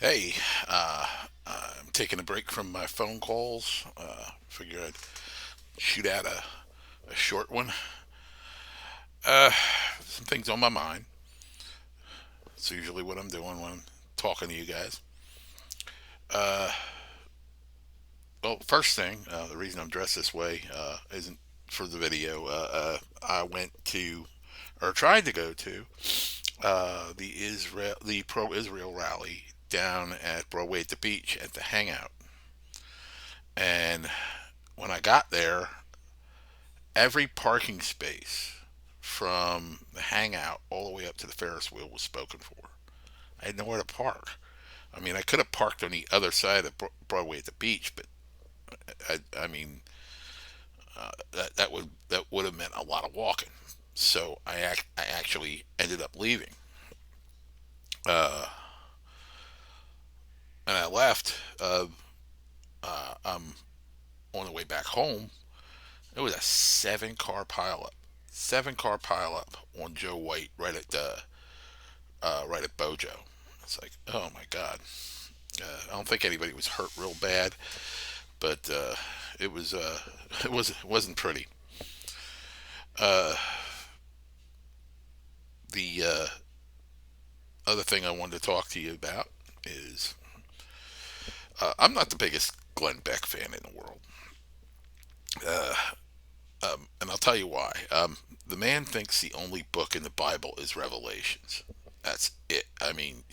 Hey, I'm taking a break from my phone calls. Figure I'd shoot out a short one. Uh, some things on my mind. It's usually what I'm doing when I'm talking to you guys. Uh, well, first thing, the reason I'm dressed this way isn't for the video. I went to, or tried to go to, the pro-Israel rally down at Broadway at the beach at the Hangout. And when I got there, every parking space from the hangout all the way up to the Ferris wheel was spoken for. I had nowhere to park. I mean, I could have parked on the other side of Broadway at the beach, but that would have meant a lot of walking. So I actually ended up leaving, uh, and I left. I'm on the way back home. It was a 7 car pileup, 7 car pileup on Joe White right at Bojo. It's like, oh my god. I don't think anybody was hurt real bad, but it was it wasn't pretty. Uh, the other thing I wanted to talk to you about is I'm not the biggest Glenn Beck fan in the world, uh, and I'll tell you why. The man thinks the only book in the Bible is Revelations. That's it. I mean,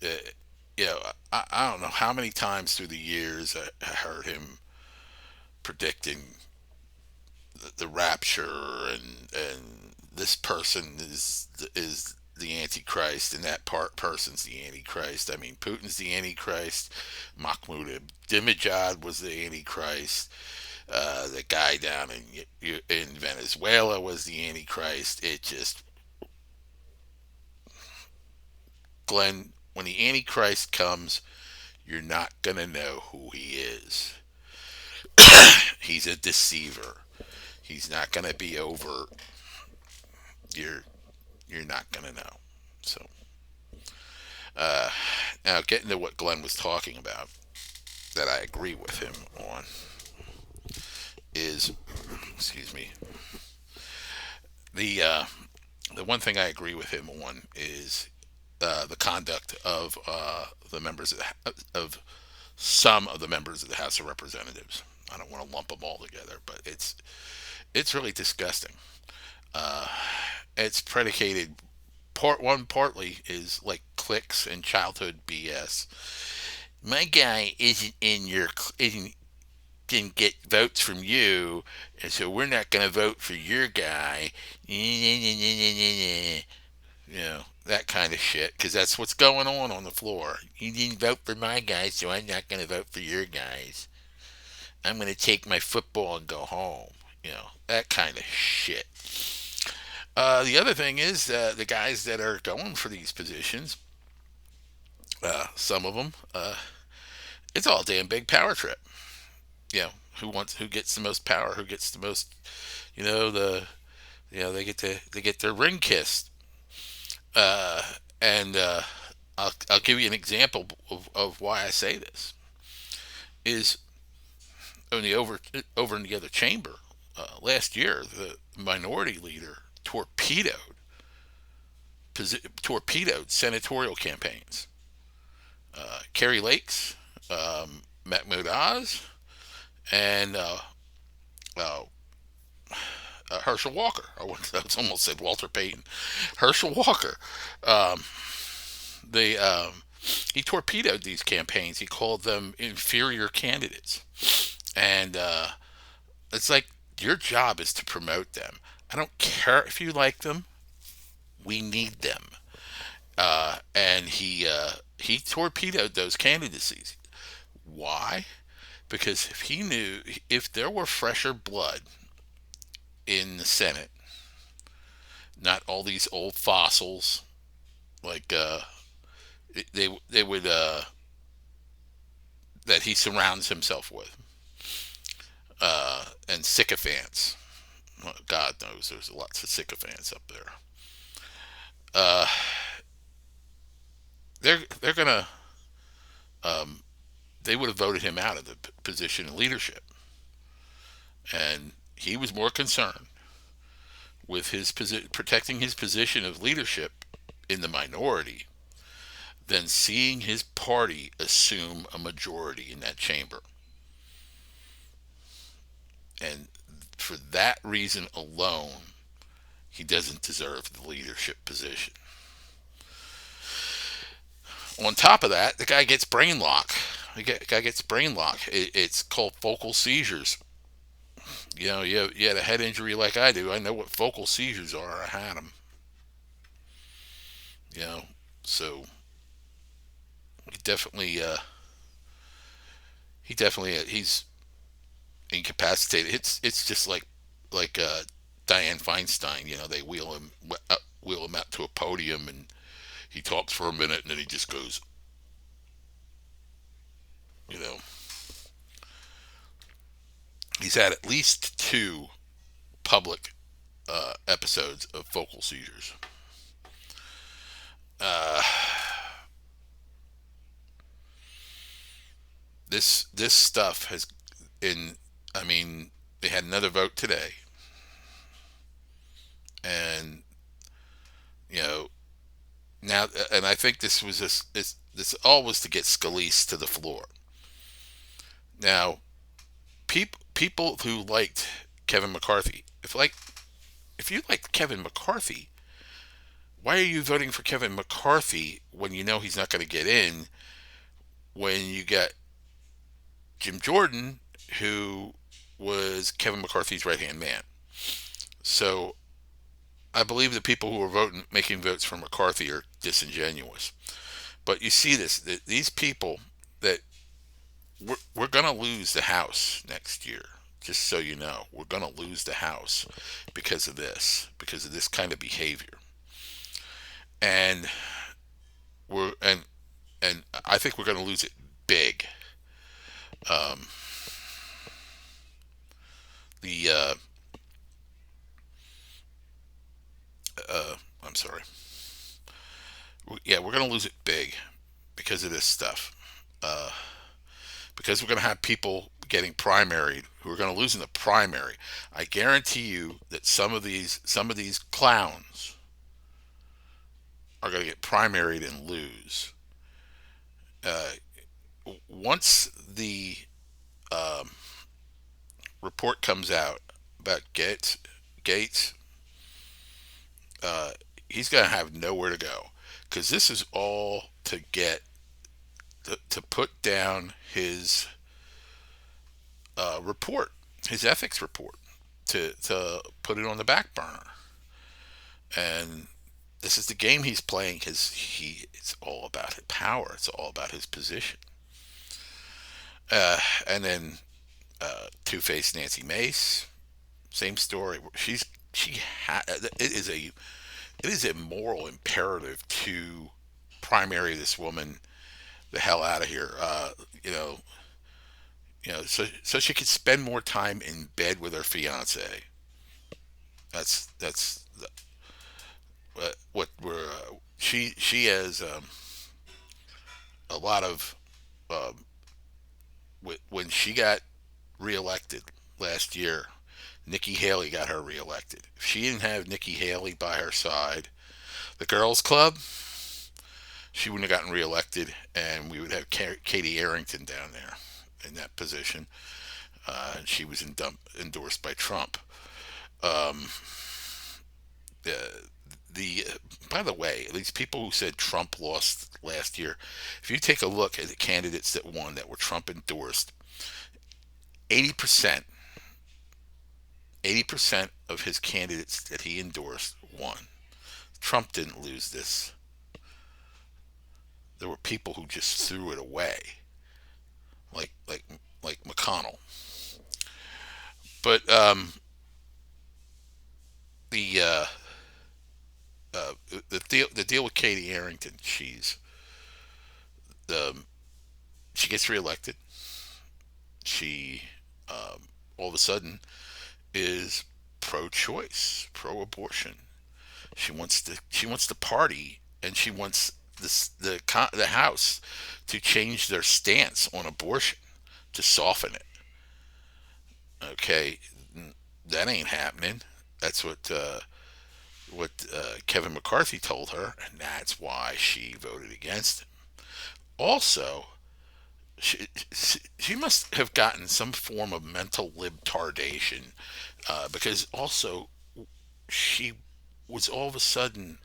uh, I don't know how many times through the years I heard him predicting the rapture and this person is the antichrist and that person's the antichrist. I mean, Putin's the antichrist. Mahmoud Ahmadinejad was the antichrist. The guy down in Venezuela was the antichrist. It just Glenn, when the antichrist comes, you're not gonna know who he is. He's a deceiver. He's not gonna be overt. You're you're not gonna know. So Uh, now, getting to what Glenn was talking about, that I agree with him on, is, excuse me, the the one thing I agree with him on is the conduct of the members of some of the members of the House of Representatives. I don't want to lump them all together, but it's really disgusting. Uh, it's predicated part one partly is like cliques and childhood BS. My guy isn't in your isn't didn't get votes from you, and so we're not going to vote for your guy. You know, that kind of shit, because that's what's going on the floor. You didn't vote for my guy, so I'm not going to vote for your guys. I'm going to take my football and go home. You know, that kind of shit. The other thing is the guys that are going for these positions, some of them, it's all a damn big power trip. You know, who gets the most power, who gets the most, you know, they get their ring kissed. Uh, and I'll give you an example of why I say this is in the over in the other chamber last year, the minority leader torpedoed senatorial campaigns. Kerry Lakes, Mahmoud Oz, and uh, Herschel Walker. I almost said Walter Payton. Herschel Walker. Um, they he torpedoed these campaigns. He called them inferior candidates, and it's like your job is to promote them. I don't care if you like them. We need them. And he torpedoed those candidacies. Why? Because if he knew if there were fresher blood in the Senate, not all these old fossils like they would that he surrounds himself with and sycophants. Well, God knows there's lots of sycophants up there. Uh, they're gonna um, they would have voted him out of the position in leadership, and he was more concerned with protecting his position of leadership in the minority than seeing his party assume a majority in that chamber. And for that reason alone, he doesn't deserve the leadership position. On top of that, the guy gets brain lock. The guy gets brain lock. It's called focal seizures. You had a head injury like I do. I know what focal seizures are. I had them. You know, so he definitely, he's incapacitated. It's just like Dianne Feinstein. They wheel him out to a podium, and he talks for a minute, and then he just goes. You know, he's had at least two public episodes of focal seizures. Uh, this stuff has in. I mean, they had another vote today, and you know now, and I think this all was to get Scalise to the floor. Now, people who liked Kevin McCarthy, if you liked Kevin McCarthy, why are you voting for Kevin McCarthy when you know he's not going to get in? When you got Jim Jordan, who was Kevin McCarthy's right hand man. So I believe the people who are making votes for McCarthy are disingenuous. But you see this, these people that we're going to lose the House next year. Just so you know, we're going to lose the House because of this kind of behavior. And we're and I think we're going to lose it big. Um, the I'm sorry. Yeah, we're going to lose it big because of this stuff. Uh, because we're going to have people getting primaried who are going to lose in the primary. I guarantee you that some of these clowns are going to get primaried and lose. Uh, Once the um, report comes out about Gates, uh, he's going to have nowhere to go because this is all to get to put down his report, his ethics report, to put it on the back burner. And this is the game he's playing because it's all about his power. It's all about his position. And then Two Face Nancy Mace, same story. It is a moral imperative to primary this woman the hell out of here. You know, so she could spend more time in bed with her fiance. That's what we're. She has a lot of when she got reelected last year. Nikki Haley got her reelected. If she didn't have Nikki Haley by her side, the girls' club, she wouldn't have gotten reelected, and we would have Katie Arrington down there in that position. And she was endorsed by Trump. Um, the By the way, these people who said Trump lost last year, if you take a look at the candidates that won that were Trump endorsed, 80%, 80% of his candidates that he endorsed won. Trump didn't lose this. There were people who just threw it away, like like like McConnell. But the uh, the deal with Katie Arrington, um, she gets reelected. She all of a sudden is pro-choice, pro-abortion. She wants to party, and she wants the House to change their stance on abortion to soften it. Okay, that ain't happening. That's what Kevin McCarthy told her, and that's why she voted against it. Also, she must have gotten some form of mental libtardation because also she was all of a sudden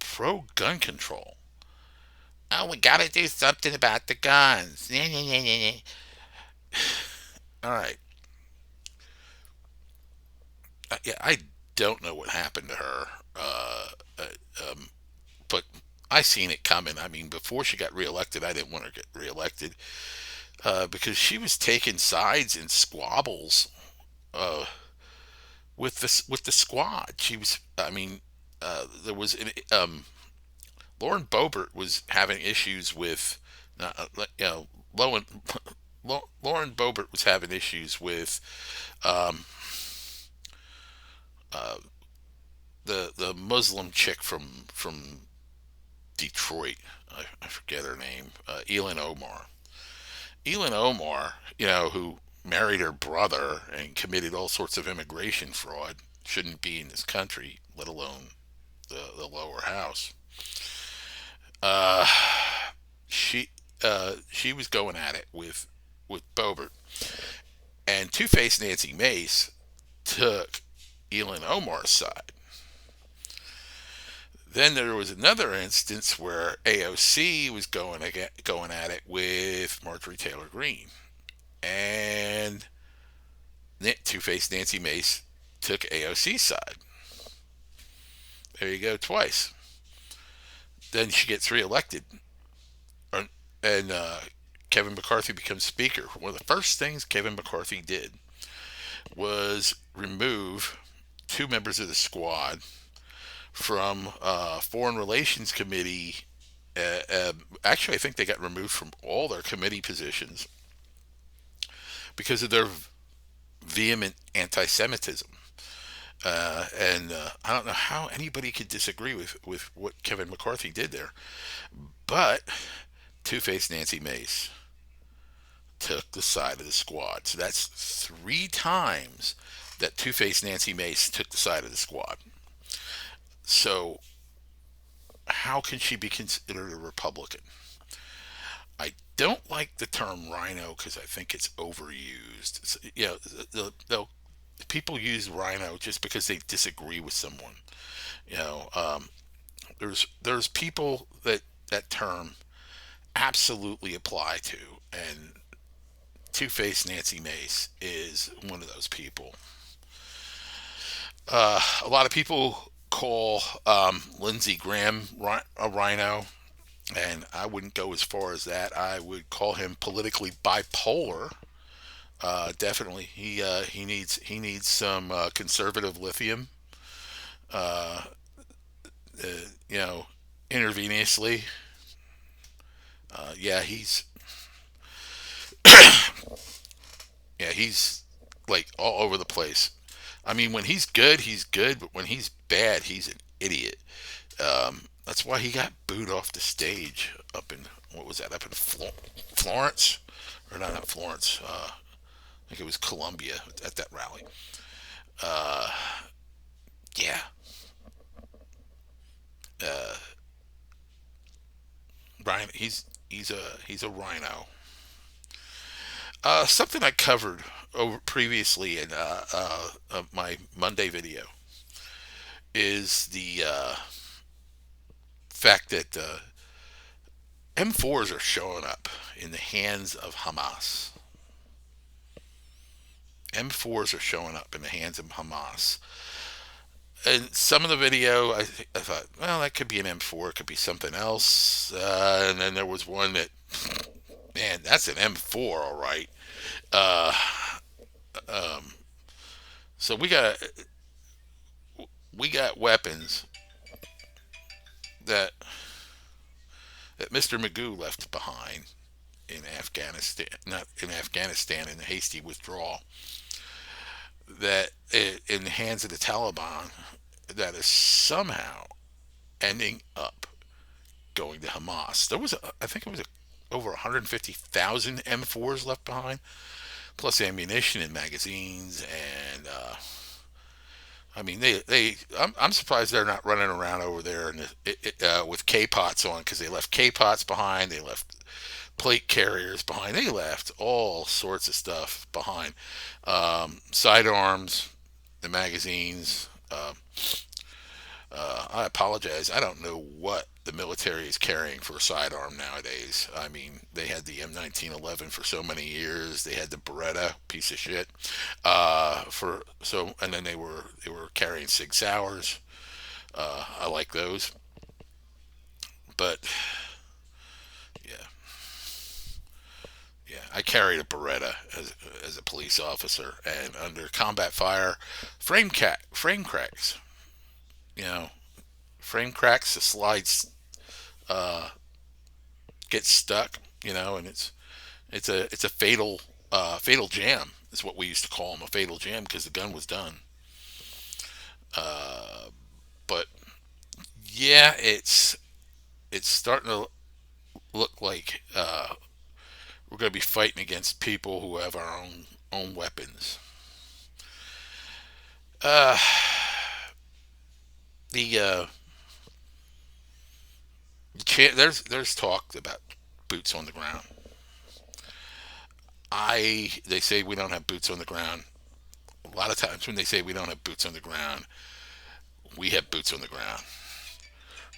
pro gun control. Oh, we gotta do something about the guns. All right. Yeah, I don't know what happened to her, but I seen it coming. I mean, before she got reelected, I didn't want her to get reelected because she was taking sides in squabbles uh, with the squad. She was. I mean, there was Lauren Boebert was having issues with, you know, Lowen, Lauren Boebert was having issues with um, uh, the Muslim chick from Detroit. I forget her name. Elin Omar. Elin Omar, who married her brother and committed all sorts of immigration fraud, shouldn't be in this country, let alone the lower house. Uh, she was going at it with Boebert, and Two Face Nancy Mace took Elin Omar's side. Then there was another instance where AOC was going at it with Marjorie Taylor Greene, and Two Face Nancy Mace took AOC's side. There you go, twice. Then she gets reelected, and Kevin McCarthy becomes Speaker. One of the first things Kevin McCarthy did was remove two members of the squad from Foreign Relations Committee. Actually, I think they got removed from all their committee positions because of their vehement anti-Semitism. And I don't know how anybody could disagree with what Kevin McCarthy did there. But Two Face Nancy Mace took the side of the squad. So that's three times that Two Face Nancy Mace took the side of the squad. So how can she be considered a Republican? I don't like the term rhino because I think it's overused. People use rhino just because they disagree with someone. You know, um, there's people that term absolutely apply to, and Two Face Nancy Mace is one of those people. A lot of people call Lindsey Graham a rhino, and I wouldn't go as far as that. I would call him politically bipolar. Definitely, he needs some conservative lithium. Uh, uh, you know, intravenously. Yeah, he's like all over the place. I mean, when he's good, but when he's bad, he's an idiot. That's why he got booed off the stage up in what was that? Up in Florence, or not Florence? I think it was Columbia at that rally. Uh, yeah, uh, Ryan, he's a rhino. Something I covered over previously in my Monday video is the fact that M4s are showing up in the hands of Hamas. M4s are showing up in the hands of Hamas. And some of the video, I thought, well, that could be an M4, it could be something else. And then there was one that, man, that's an M4, all right. Uh, um, so we got weapons that Mr. Magoo left behind in Afghanistan, not in Afghanistan, in the hasty withdrawal. That in the hands of the Taliban, that is somehow ending up going to Hamas. I think it was over 150,000 M4s left behind, plus ammunition and magazines. And I mean, I'm surprised they're not running around over there with K-pots on, because they left K-pots behind. They left plate carriers behind. They left all sorts of stuff behind. Sidearms, the magazines. I apologize. I don't know what the military is carrying for a sidearm nowadays. I mean, they had the M1911 for so many years. They had the Beretta, piece of shit, and then they were carrying Sig Sauers. I like those, but yeah, yeah. I carried a Beretta as a police officer, and under combat fire, frame cracks. You know, frame cracks. The slides uh, get stuck. And it's a fatal jam is what we used to call them, a fatal jam, because the gun was done. Uh, but yeah, it's starting to look like we're going to be fighting against people who have our own weapons. Uh, the there's talk about boots on the ground. They say we don't have boots on the ground. A lot of times when they say we don't have boots on the ground, we have boots on the ground.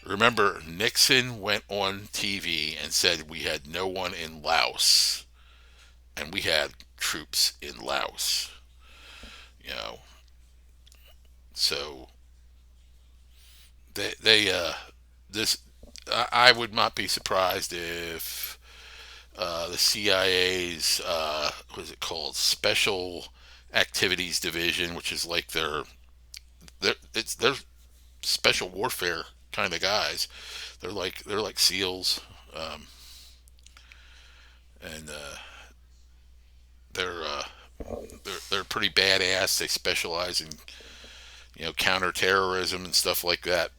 Remember, Nixon went on TV and said we had no one in Laos, and we had troops in Laos. You know, so they this I would not be surprised if the CIA's what is it called, Special Activities Division, which is like their special warfare kind of guys. They're like SEALs, um, and they're uh, they're pretty badass. They specialize in counterterrorism and stuff like that.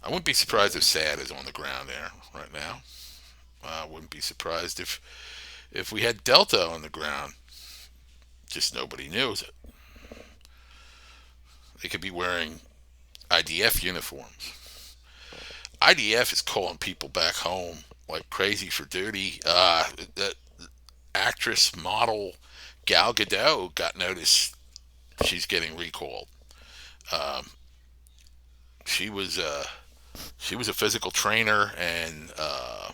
I wouldn't be surprised if SAD is on the ground there right now. I wouldn't be surprised if we had Delta on the ground. Just nobody knows it. They could be wearing IDF uniforms. IDF is calling people back home like crazy for duty. The actress model Gal Gadot got notice she's getting recalled. Um, she was she was a physical trainer and I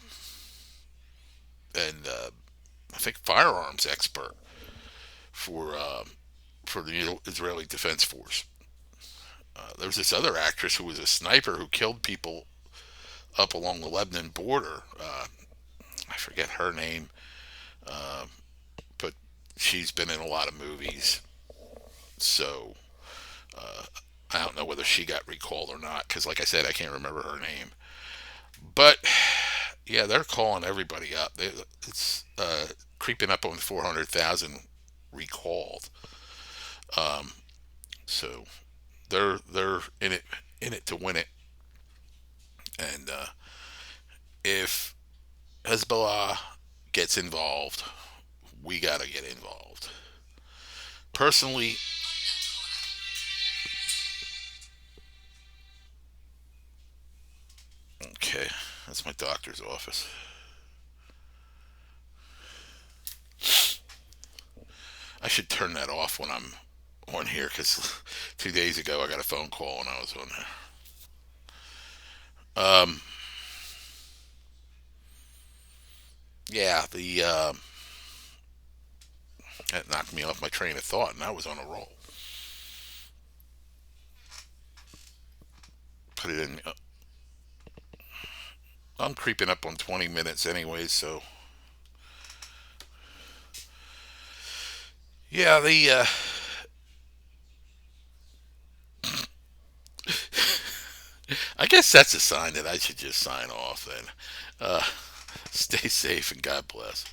think firearms expert for the Israeli Defense Force. There was this other actress who was a sniper who killed people up along the Lebanon border. I forget her name, uh, but she's been in a lot of movies. So uh, I don't know whether she got recalled or not, because, like I said, I can't remember her name. But yeah, they're calling everybody up. It's creeping up on 400,000 recalled. Um, so they're in it to win it. And if Hezbollah gets involved, we gotta get involved. Personally, okay, that's my doctor's office. I should turn that off when I'm on here, because 2 days ago I got a phone call and I was on there. Um, yeah, that knocked me off my train of thought, and I was on a roll. Put it in. I'm creeping up on 20 minutes anyway, so yeah, I guess that's a sign that I should just sign off then. Uh, Stay safe and God bless.